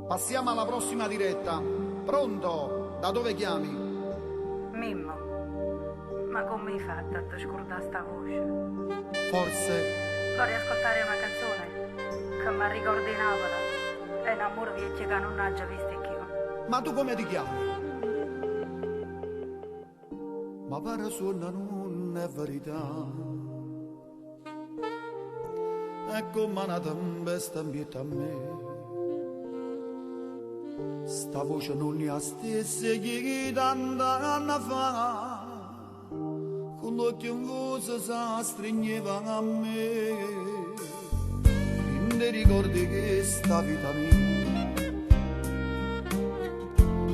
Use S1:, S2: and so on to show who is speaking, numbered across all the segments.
S1: Passiamo alla prossima diretta. Pronto? Da dove chiami?
S2: Mimmo, ma come hai fatto a te scordare sta voce?
S1: Forse...
S2: Vorrei ascoltare una canzone che mi ricorda di Napoli e un amore vecchio che non ho già visto più.
S1: Ma tu come ti chiami? Ma pare suona non è verità. È come una tempesta ambienta a me. Sta voce non è la stessa che tanti anni fa, con l'occhio in voce si stringeva a me. Non ti ricordi che sta vita mia,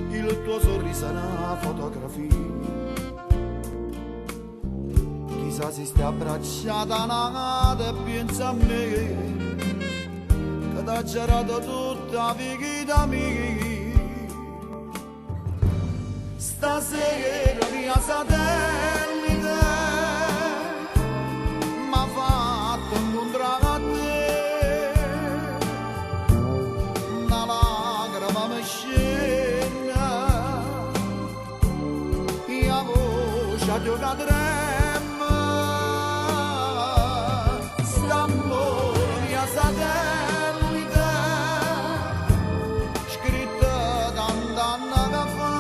S1: il tuo sorriso è una fotografia. Chissà se stai abbracciata nata e pensa a me, che t'ha girato tutta la vita mia. Stasera mia satellite m'ha fatto incontrare a te, una lacrima mi scende e la voce ti cadremma. St'amore mia satellite scritto tanti anni fa,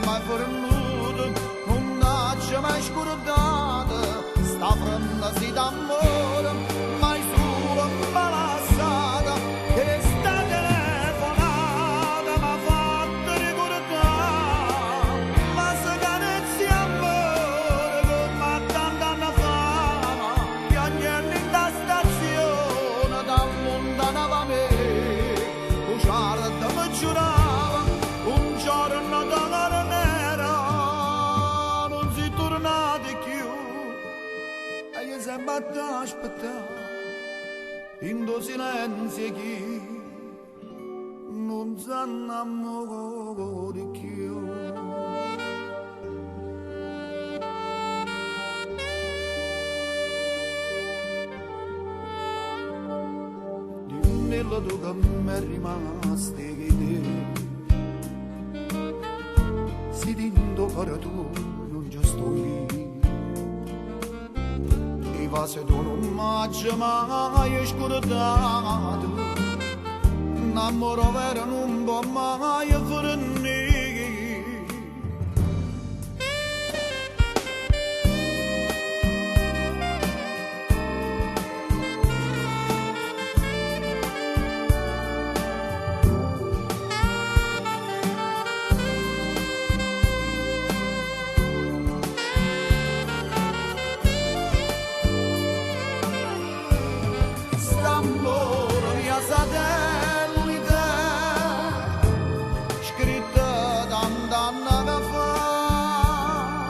S1: mai fornuto, non c'è mai scordato, sta frenesi d'amore, mai solo malassata, che sta telefonata m'ha fatto ricordare, ma se carezzi amore come tanti anni fa, piagnendo in da stazione, da lontano da me, Bugiardo mi giurava, un giorno da sempre ad aspettare in tuo silenzio chi non si innamora più. Dimmelo tu che mi è rimasto che te, si tinto per tu non ci sto lì. Se tu non m'hai mai scordato, un amore vero non può mai fornire. L'amore mia satellite scritto tanti anni fa,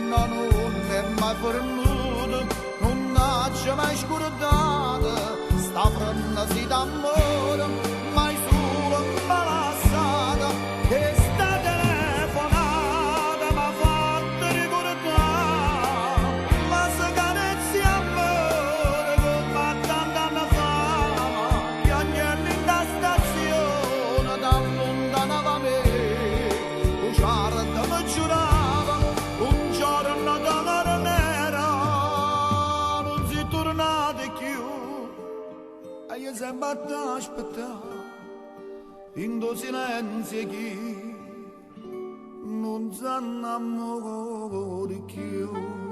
S1: no, non è mai fornuto, non c'è mai scordato, sta frenesi d'amore, mai solo malassata, che sta telefonata m'ha fatto ricordare, ma se carezzi amore come tanti anni fa, piagnendo in da stazione, da lontano da me, Bugiardo mi giurava, un giorno da nera, non si tornate più, e io sempre ad aspettare in tuo silenzio chi non si innamora più.